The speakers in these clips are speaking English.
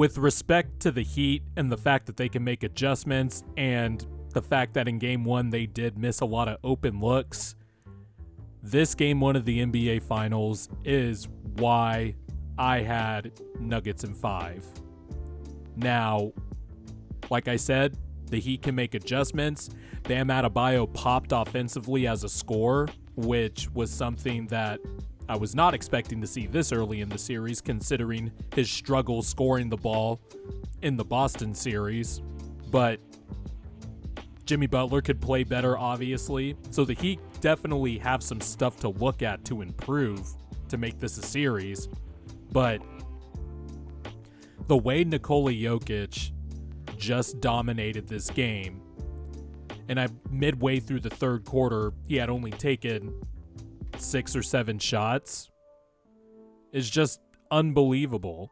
with respect to the Heat and the fact that they can make adjustments and the fact that in game one they did miss a lot of open looks, this game one of the NBA Finals is why I had Nuggets in 5. Now, like I said, the Heat can make adjustments. Bam Adebayo popped offensively as a scorer, which was something that I was not expecting to see this early in the series, considering his struggle scoring the ball in the Boston series. But Jimmy Butler could play better, obviously. So the Heat definitely have some stuff to look at to improve to make this a series. But the way Nikola Jokic just dominated this game, and midway through the third quarter, he had only taken 6 or 7 shots, is just unbelievable.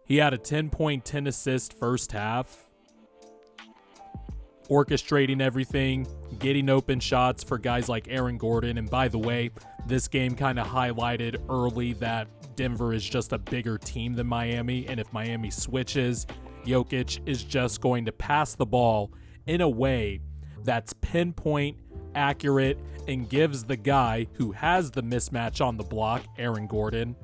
He had a 10-point, 10-assist first half, orchestrating everything, getting open shots for guys like Aaron Gordon. And by the way, this game kind of highlighted early that Denver is just a bigger team than Miami, and if Miami switches, Jokic is just going to pass the ball in a way that's pinpoint, accurate, and gives the guy who has the mismatch on the block, Aaron Gordon,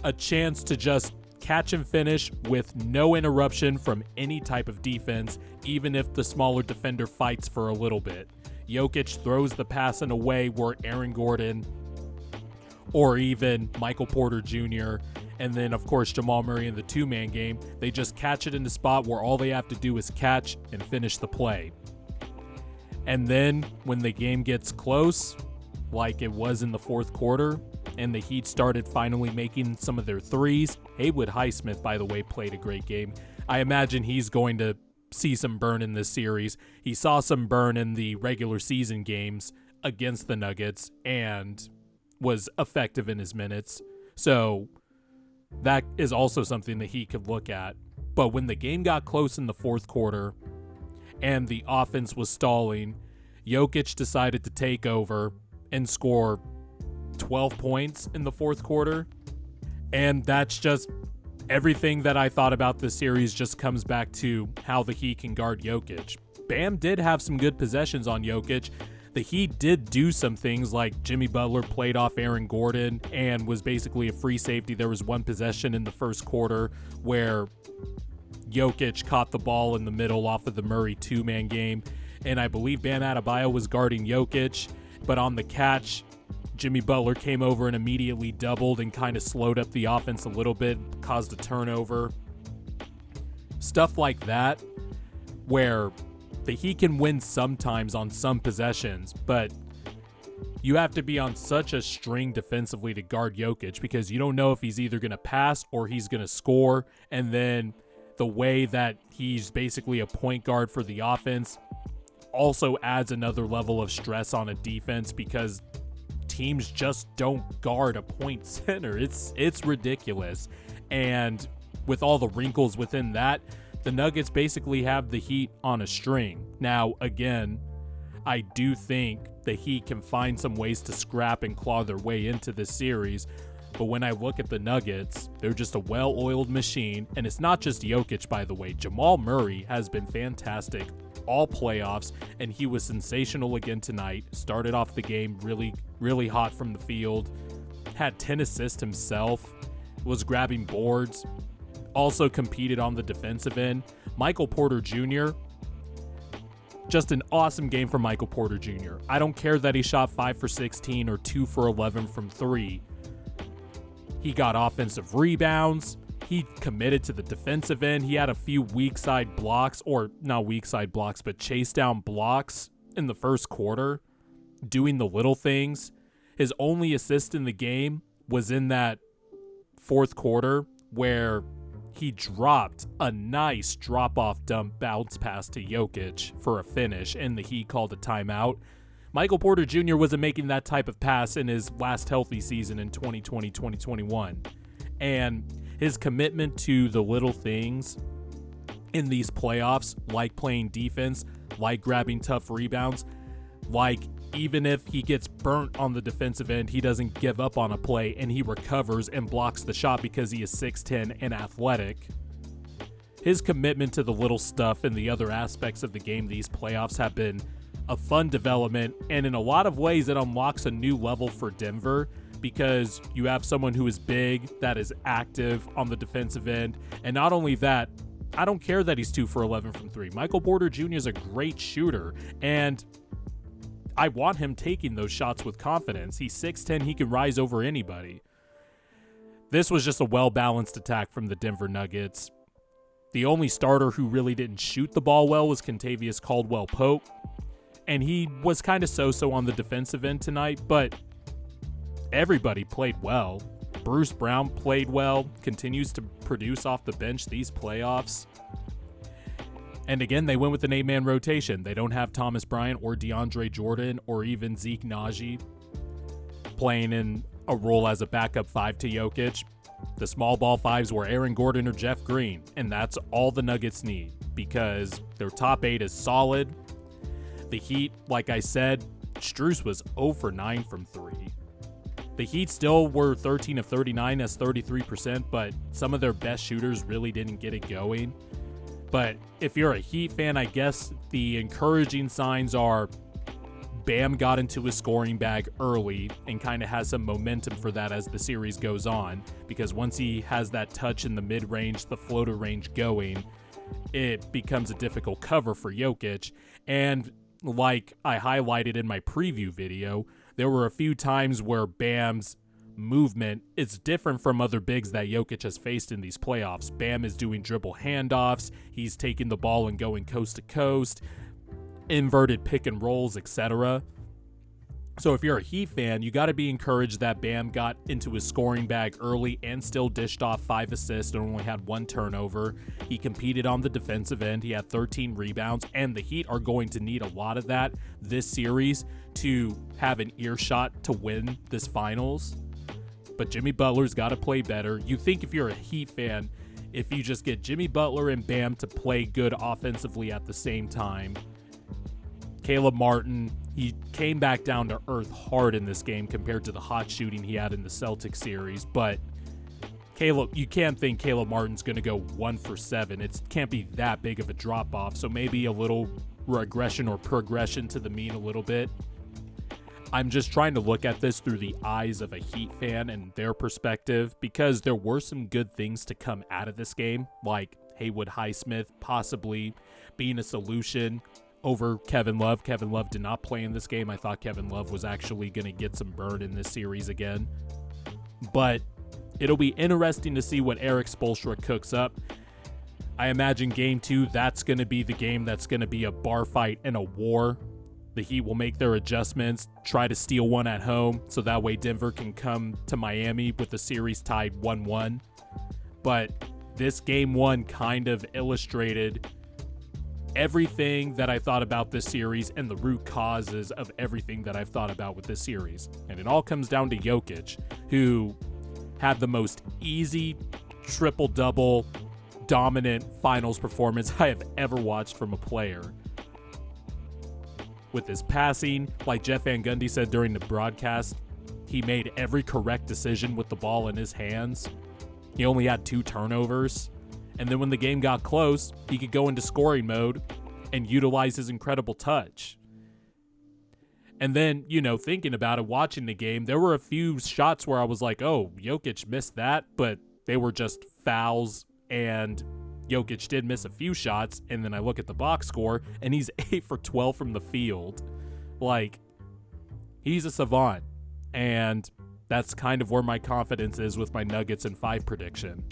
a chance to just catch and finish with no interruption from any type of defense, even if the smaller defender fights for a little bit. Jokic throws the pass in a way where Aaron Gordon or even Michael Porter Jr. and then, of course, Jamal Murray in the two-man game, they just catch it in the spot where all they have to do is catch and finish the play. And then when the game gets close, like it was in the fourth quarter, and the Heat started finally making some of their threes. Haywood Highsmith, by the way, played a great game. I imagine he's going to see some burn in this series. He saw some burn in the regular season games against the Nuggets and was effective in his minutes. So that is also something that he could look at. But when the game got close in the fourth quarter and the offense was stalling, Jokic decided to take over and score 12 points in the fourth quarter. And that's just everything that I thought about this series just comes back to how the Heat can guard Jokic. Bam did have some good possessions on Jokic. The Heat did do some things like Jimmy Butler played off Aaron Gordon and was basically a free safety. There was one possession in the first quarter where Jokic caught the ball in the middle off of the Murray two-man game. And I believe Bam Adebayo was guarding Jokic, but on the catch, Jimmy Butler came over and immediately doubled and kind of slowed up the offense a little bit, caused a turnover. Stuff like that, where the Heat can win sometimes on some possessions, but you have to be on such a string defensively to guard Jokic because you don't know if he's either going to pass or he's going to score. And then the way that he's basically a point guard for the offense also adds another level of stress on a defense because teams just don't guard a point center. It's ridiculous. And with all the wrinkles within that, the Nuggets basically have the Heat on a string. Now, again, I do think the Heat can find some ways to scrap and claw their way into this series. But when I look at the Nuggets, they're just a well-oiled machine. And it's not just Jokic, by the way. Jamal Murray has been fantastic all playoffs, and he was sensational again tonight. Started off the game really hot from the field. Had 10 assists himself. Was grabbing boards. Also competed on the defensive end. Michael Porter Jr., just an awesome game for Michael Porter Jr. I don't care that he shot 5 for 16 or 2 for 11 from 3. He got offensive rebounds. He committed to the defensive end. He had a few weak side blocks, or not weak side blocks, but chase down blocks in the first quarter, doing the little things. His only assist in the game was in that fourth quarter where he dropped a nice drop-off dump bounce pass to Jokic for a finish, and the Heat called a timeout. Michael Porter Jr. wasn't making that type of pass in his last healthy season in 2020-2021. And his commitment to the little things in these playoffs, like playing defense, like grabbing tough rebounds, Like, even if he gets burnt on the defensive end, he doesn't give up on a play and he recovers and blocks the shot because he is 6'10 and athletic. His commitment to the little stuff and the other aspects of the game these playoffs have been a fun development, and in a lot of ways it unlocks a new level for Denver because you have someone who is big, that is active on the defensive end, and not only that, I don't care that he's 2 for 11 from 3. Michael Porter Jr. is a great shooter, and I want him taking those shots with confidence. He's 6'10", he can rise over anybody. This was just a well-balanced attack from the Denver Nuggets. The only starter who really didn't shoot the ball well was Kentavious Caldwell-Pope, and he was kind of so-so on the defensive end tonight, but everybody played well. Bruce Brown played well, continues to produce off the bench these playoffs. And again, they went with an 8-man rotation. They don't have Thomas Bryant or DeAndre Jordan or even Zeke Naji playing in a role as a backup 5 to Jokic. The small ball 5s were Aaron Gordon or Jeff Green, and that's all the Nuggets need because their top 8 is solid. The Heat, like I said, Strus was 0 for 9 from 3. The Heat still were 13 of 39, that's 33%, but some of their best shooters really didn't get it going. But if you're a Heat fan, I guess the encouraging signs are Bam got into his scoring bag early and kind of has some momentum for that as the series goes on, because once he has that touch in the mid-range, the floater range going, it becomes a difficult cover for Jokic. And like I highlighted in my preview video, there were a few times where Bam's movement is different from other bigs that Jokic has faced in these playoffs. Bam is doing dribble handoffs, he's taking the ball and going coast to coast, inverted pick and rolls, etc. So if you're a Heat fan, you got to be encouraged that Bam got into his scoring bag early and still dished off 5 assists and only had 1 turnover. He competed on the defensive end. He had 13 rebounds, and the Heat are going to need a lot of that this series to have an earshot to win this finals. But Jimmy Butler's got to play better. You think if you're a Heat fan, if you just get Jimmy Butler and Bam to play good offensively at the same time. Caleb Martin, he came back down to earth hard in this game compared to the hot shooting he had in the Celtics series. But you can't think Caleb Martin's going to go 1 for 7. It can't be that big of a drop-off. So maybe a little regression or progression to the mean a little bit. I'm just trying to look at this through the eyes of a Heat fan and their perspective, because there were some good things to come out of this game, like Haywood Highsmith possibly being a solution over Kevin Love. Kevin Love did not play in this game. I thought Kevin Love was actually going to get some burn in this series again. But it'll be interesting to see what Eric Spoelstra cooks up. I imagine Game 2, that's going to be the game that's going to be a bar fight and a war. The Heat will make their adjustments, try to steal one at home, so that way Denver can come to Miami with the series tied 1-1. But this Game 1 kind of illustrated everything that I thought about this series and the root causes of everything that I've thought about with this series. And it all comes down to Jokic, who had the most easy triple-double dominant finals performance I have ever watched from a player. With his passing, like Jeff Van Gundy said during the broadcast, he made every correct decision with the ball in his hands. He only had 2 turnovers. And then when the game got close, he could go into scoring mode and utilize his incredible touch. And then, thinking about it, watching the game, there were a few shots where I was like, oh, Jokic missed that, but they were just fouls, and Jokic did miss a few shots. And then I look at the box score, and he's 8 for 12 from the field. Like, he's a savant. And that's kind of where my confidence is with my Nuggets in 5 prediction.